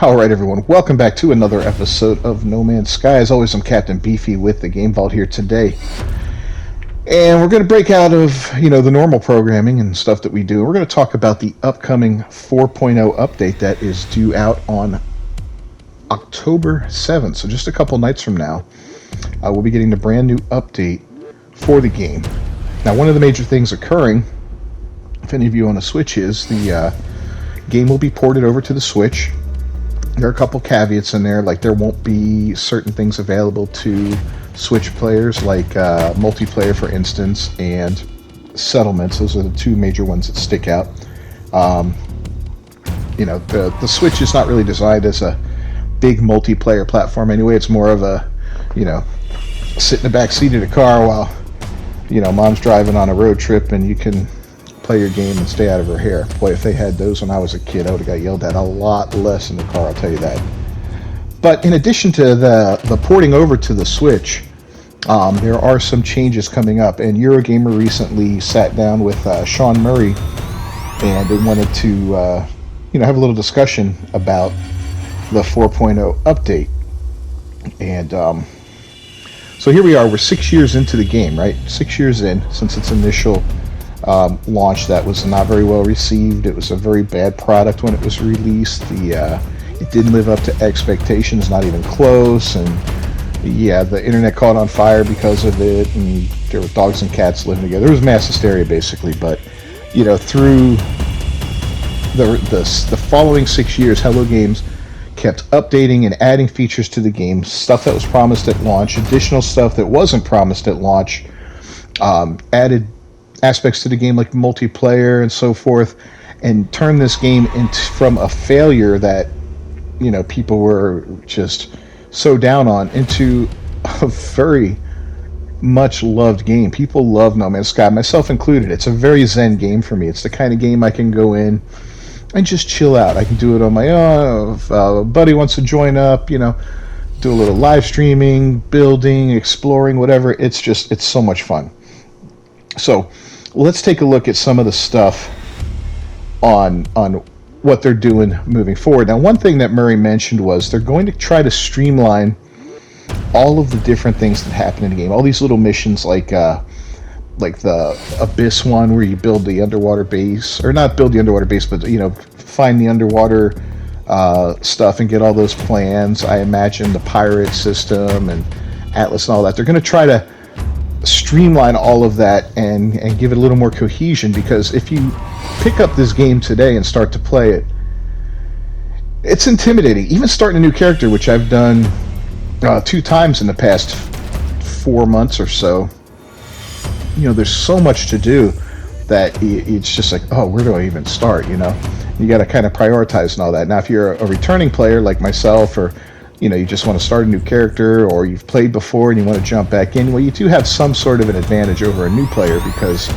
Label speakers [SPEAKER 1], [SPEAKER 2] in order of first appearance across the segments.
[SPEAKER 1] All right, everyone. Welcome back to another episode of No Man's Sky. As always, I'm Captain Beefy with the Game Vault here today, and we're going to break out of the normal programming and stuff that we do. We're going to talk about the upcoming 4.0 update that is due out on October 7th. So just a couple nights from now, we'll be getting the brand new update for the game. Now, one of the major things occurring, if any of you on a Switch, is the game will be ported over to the Switch. There are a couple caveats in there, like there won't be certain things available to Switch players, like multiplayer, for instance, and settlements. Those are the two major ones that stick out. The Switch is not really designed as a big multiplayer platform anyway. It's more of a, sit in the back seat of the car while, mom's driving on a road trip and you can play your game and stay out of her hair. Boy, if they had those when I was a kid, I would have got yelled at a lot less in the car, I'll tell you that. But in addition to the porting over to the Switch, there are some changes coming up, and Eurogamer recently sat down with Sean Murray, and they wanted to have a little discussion about the 4.0 update. And so here we are, we're 6 years into the game, right? 6 years in since its initial launch. That was not very well received. It was a very bad product when it was released. It didn't live up to expectations, not even close, and the internet caught on fire because of it, and there were dogs and cats living together. There was mass hysteria, basically. But through the following 6 years, Hello Games kept updating and adding features to the game, stuff that was promised at launch, additional stuff that wasn't promised at launch, added aspects to the game like multiplayer and so forth, and turn this game from a failure that people were just so down on into a very much loved game. People love No Man's Sky, myself included. It's a very zen game for me. It's the kind of game I can go in and just chill out. I can do it on my own. If a buddy wants to join up, do a little live streaming, building, exploring, whatever. It's so much fun. So let's take a look at some of the stuff on what they're doing moving forward. Now, one thing that Murray mentioned was they're going to try to streamline all of the different things that happen in the game. All these little missions, like the Abyss one, where you build the underwater base, or not build the underwater base, but find the underwater stuff and get all those plans. I imagine the pirate system and Atlas and all that. They're going to try to streamline all of that and give it a little more cohesion, because if you pick up this game today and start to play it, it's intimidating. Even starting a new character, which I've done 2 times in the past 4 months or so, there's so much to do that it's just like, oh, where do I even start? You got to kind of prioritize and all that. Now, if you're a returning player like myself, or you just want to start a new character, or you've played before and you want to jump back in, well, you do have some sort of an advantage over a new player, because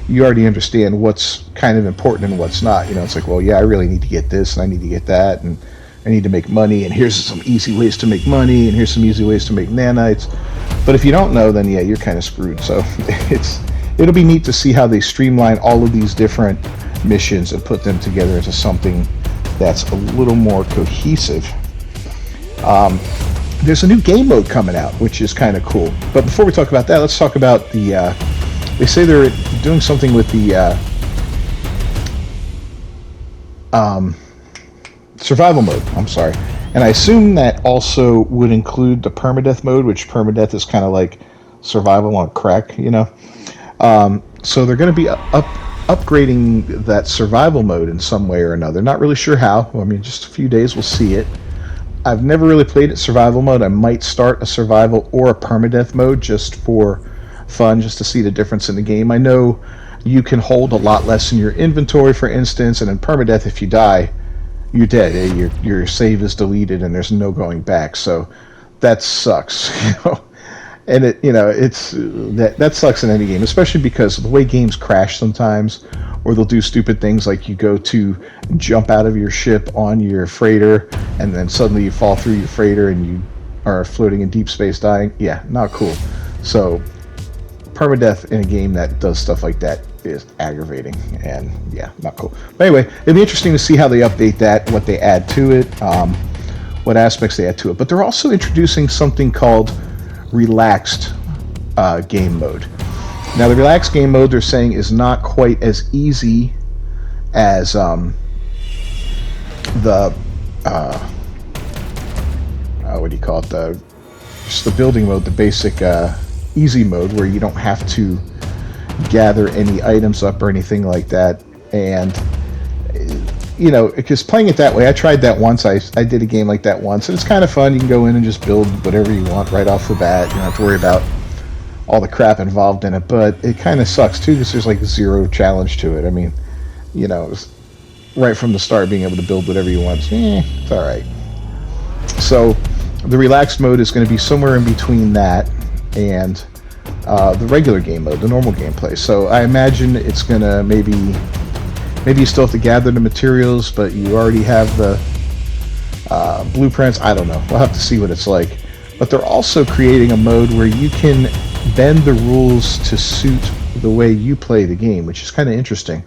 [SPEAKER 1] you already understand what's kind of important and what's not. It's like, well, yeah, I really need to get this, and I need to get that, and I need to make money, and here's some easy ways to make money, and here's some easy ways to make nanites. But if you don't know, then yeah, you're kind of screwed. So it'll be neat to see how they streamline all of these different missions and put them together into something that's a little more cohesive. There's a new game mode coming out, which is kind of cool. But before we talk about that, let's talk about they say they're doing something with the survival mode. I'm sorry. And I assume that also would include the permadeath mode, which permadeath is kind of like survival on crack, So they're going to be upgrading that survival mode in some way or another. Not really sure how. I mean, just a few days, we'll see it. I've never really played it survival mode. I might start a survival or a permadeath mode just for fun, just to see the difference in the game. I know you can hold a lot less in your inventory, for instance, and in permadeath, if you die, you're dead. Your save is deleted and there's no going back. So that sucks, And it's that sucks in any game, especially because of the way games crash sometimes, or they'll do stupid things like you go to jump out of your ship on your freighter, and then suddenly you fall through your freighter and you are floating in deep space dying. Yeah, not cool. So permadeath in a game that does stuff like that is aggravating, and yeah, not cool. But anyway, it'd be interesting to see how they update that, what they add to it, what aspects they add to it. But they're also introducing something called relaxed game mode. Now, the relaxed game mode they're saying is not quite as easy as the what do you call it? Just the building mode, the basic easy mode, where you don't have to gather any items up or anything like that. And you know, because playing it that way, I tried that once. I did a game like that once, and it's kind of fun. You can go in and just build whatever you want right off the bat. You don't have to worry about all the crap involved in it. But it kind of sucks too, because there's like zero challenge to it. I mean, you know, right from the start, being able to build whatever you want, it's all right. So the relaxed mode is going to be somewhere in between that and the regular game mode, the normal gameplay. So I imagine it's going to maybe you still have to gather the materials, but you already have the blueprints. I don't know. We'll have to see what it's like. But they're also creating a mode where you can bend the rules to suit the way you play the game, which is kind of interesting.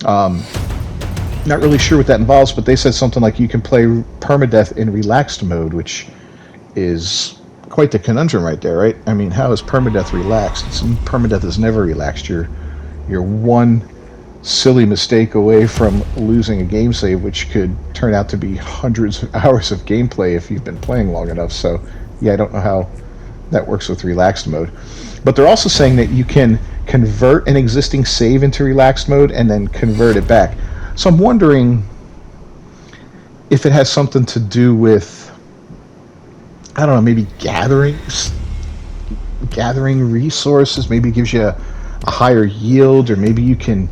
[SPEAKER 1] Not really sure what that involves, but they said something like you can play permadeath in relaxed mode, which is quite the conundrum right there, right? I mean, how is permadeath relaxed? Permadeath is never relaxed. You're one silly mistake away from losing a game save, which could turn out to be hundreds of hours of gameplay if you've been playing long enough. So, yeah, I don't know how that works with relaxed mode. But they're also saying that you can convert an existing save into relaxed mode and then convert it back. So I'm wondering if it has something to do with, I don't know, maybe gathering resources. Maybe it gives you a higher yield, or maybe you can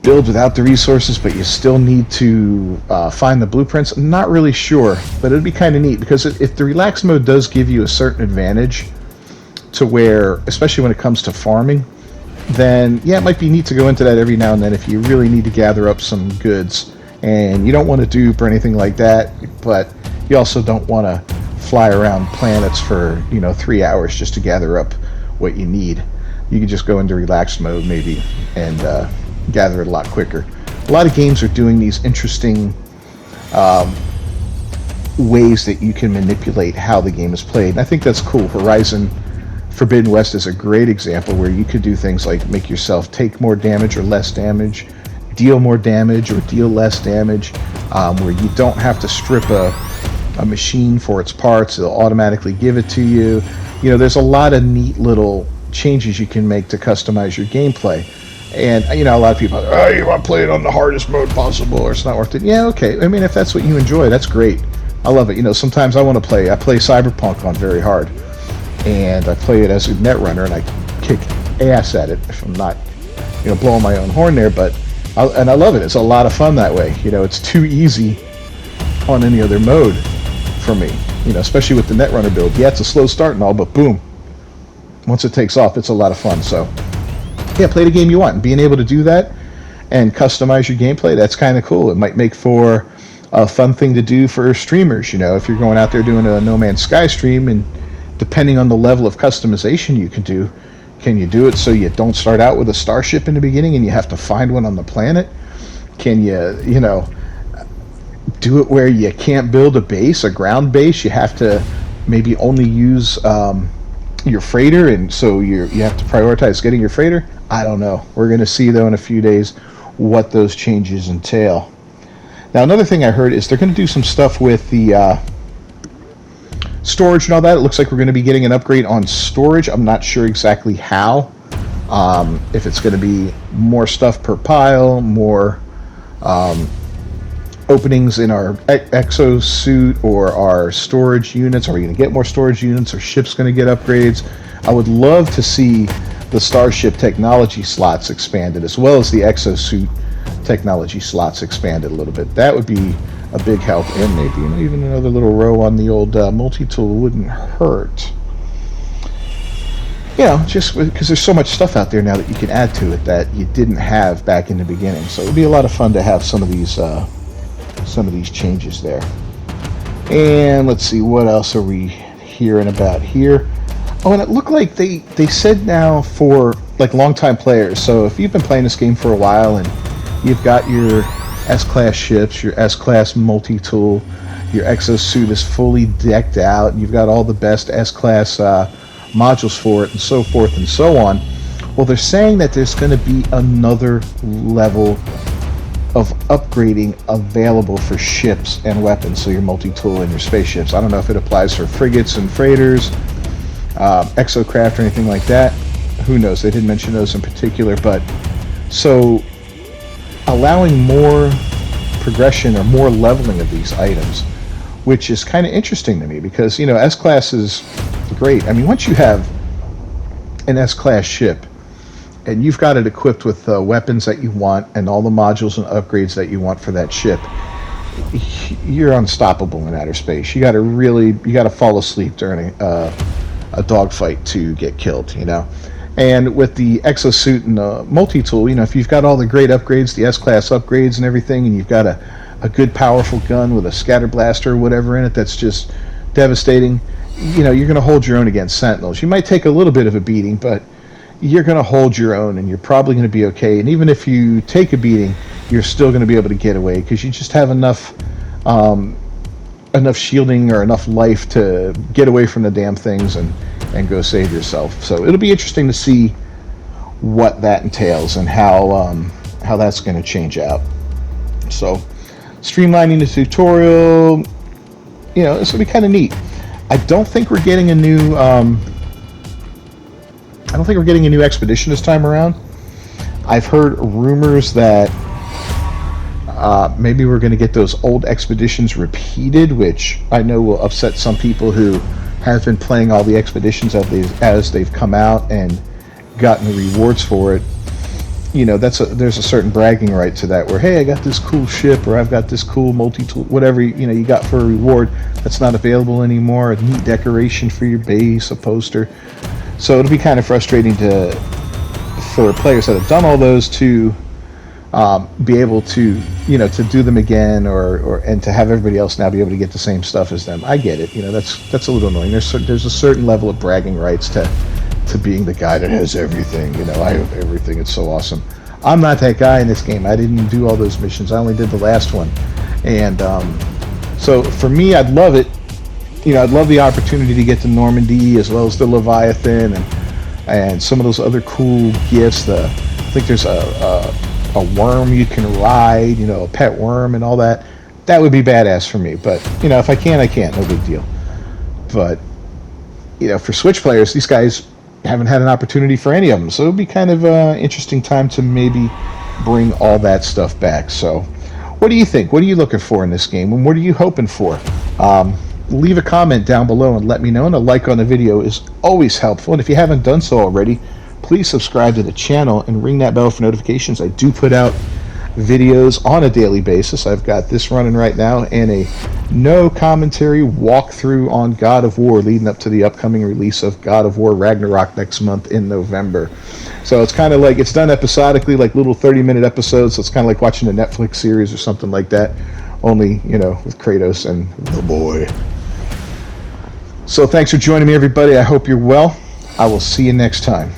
[SPEAKER 1] build without the resources, but you still need to find the blueprints. I'm not really sure, but it'd be kind of neat, because if the relaxed mode does give you a certain advantage to where, especially when it comes to farming, then yeah, it might be neat to go into that every now and then if you really need to gather up some goods and you don't want to dupe or anything like that, but you also don't want to fly around planets for 3 hours just to gather up what you need. You can just go into relaxed mode maybe and gather it a lot quicker. A lot of games are doing these interesting ways that you can manipulate how the game is played, and I think that's cool. Horizon Forbidden West is a great example where you could do things like make yourself take more damage or less damage, deal more damage or deal less damage, where you don't have to strip a machine for its parts. It'll automatically give it to you. There's a lot of neat little changes you can make to customize your gameplay. And a lot of people are, you want to play it on the hardest mode possible or it's not worth it. Yeah, okay. I mean, if that's what you enjoy, that's great. I love it. Sometimes I play Cyberpunk on very hard, and I play it as a netrunner, and I kick ass at it if I'm not blowing my own horn there, but I love it. It's a lot of fun that way. It's too easy on any other mode for me, especially with the netrunner build. Yeah, it's a slow start and all, but boom, once it takes off, it's a lot of fun. So yeah, play the game you want, and being able to do that and customize your gameplay, that's kind of cool. It might make for a fun thing to do for streamers. If you're going out there doing a No Man's Sky stream, and depending on the level of customization you can do you do it so you don't start out with a starship in the beginning and you have to find one on the planet? Can you do it where you can't build a ground base? You have to maybe only use your freighter, and so you have to prioritize getting your freighter? I don't know. We're going to see, though, in a few days what those changes entail. Now, another thing I heard is they're going to do some stuff with the storage and all that. It looks like we're going to be getting an upgrade on storage. I'm not sure exactly how. If it's going to be more stuff per pile, more openings in our exosuit or our storage units. Are we going to get more storage units? Are ships going to get upgrades? I would love to see the Starship technology slots expanded, as well as the exosuit technology slots expanded a little bit. That would be a big help, and maybe even another little row on the old multi-tool wouldn't hurt. Just because there's so much stuff out there now that you can add to it that you didn't have back in the beginning. So it would be a lot of fun to have some of these changes there. And let's see, what else are we hearing about here? Oh, and it looked like they said now for like longtime players. So if you've been playing this game for a while and you've got your S-class ships, your S-class multi-tool, your exosuit is fully decked out, and you've got all the best S-class modules for it, and so forth and so on. Well, they're saying that there's going to be another level of upgrading available for ships and weapons, so your multi-tool and your spaceships. I don't know if it applies for frigates and freighters, exocraft or anything like that. Who knows? They didn't mention those in particular, but so allowing more progression or more leveling of these items, which is kind of interesting to me because, S-Class is great. I mean, once you have an S-Class ship and you've got it equipped with the weapons that you want and all the modules and upgrades that you want for that ship, you're unstoppable in outer space. You got to fall asleep during a dogfight to get killed, And with the exosuit and the multi-tool, if you've got all the great upgrades, the S-Class upgrades and everything, and you've got a good powerful gun with a scatter blaster or whatever in it that's just devastating, you're going to hold your own against Sentinels. You might take a little bit of a beating, but you're going to hold your own, and you're probably going to be okay. And even if you take a beating, you're still going to be able to get away because you just have enough shielding or enough life to get away from the damn things and go save yourself. So it'll be interesting to see what that entails and how that's going to change out. So streamlining the tutorial, this will be kind of neat. I don't think we're getting a new expedition this time around. I've heard rumors that maybe we're going to get those old expeditions repeated, which I know will upset some people who have been playing all the expeditions as they've come out and gotten the rewards for it. There's a certain bragging right to that where, hey, I got this cool ship, or I've got this cool multi-tool, whatever you got for a reward that's not available anymore, a neat decoration for your base, a poster. So it'll be kind of frustrating for players that have done all those to be able to to do them again, and to have everybody else now be able to get the same stuff as them. I get it. That's a little annoying. There's a certain level of bragging rights to being the guy that has everything. I have everything. It's so awesome. I'm not that guy in this game. I didn't do all those missions. I only did the last one, and so for me, I'd love it. I'd love the opportunity to get to Normandy as well as the Leviathan and some of those other cool gifts. I think there's a worm you can ride, a pet worm and all that. That would be badass for me. But if I can't, I can't. No big deal. But for Switch players, these guys haven't had an opportunity for any of them, so it would be kind of an interesting time to maybe bring all that stuff back. So, what do you think? What are you looking for in this game, and what are you hoping for? Leave a comment down below and let me know, and a like on the video is always helpful. And if you haven't done so already, please subscribe to the channel and ring that bell for notifications. I do put out videos on a daily basis. I've got this running right now and a no commentary walkthrough on God of War leading up to the upcoming release of God of War Ragnarok next month in November. So it's kind of like, it's done episodically, like little 30-minute episodes. So it's kind of like watching a Netflix series or something like that, only with Kratos and the boy. So thanks for joining me, everybody. I hope you're well. I will see you next time.